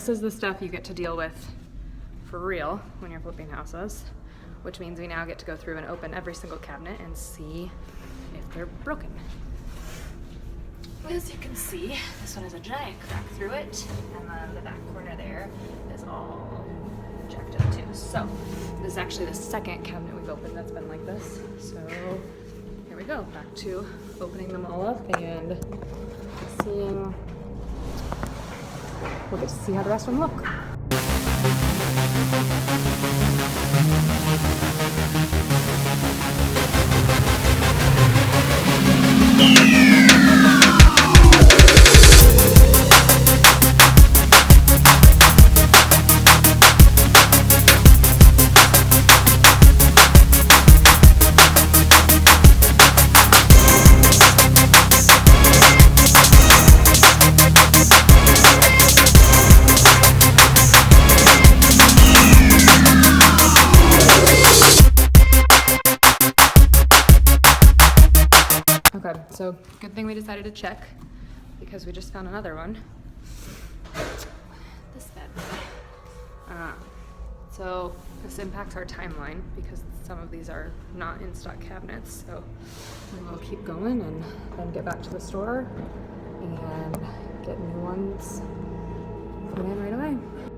this is the stuff you get to deal with for real when you're flipping houses, which means we now get to go through and open every single cabinet and see if they're broken. As you can see, this one has a giant crack through it, and then the back corner there is all jacked up too. So this is actually the second cabinet we've opened that's been like this. So here we go, back to opening them all up and seeing, we'll get to see how the rest of them look. Okay, so good thing we decided to check because we just found another one. This bad boy. So this impacts our timeline because some of these are not in stock cabinets. So we'll keep going and then get back to the store and get new ones put in right away.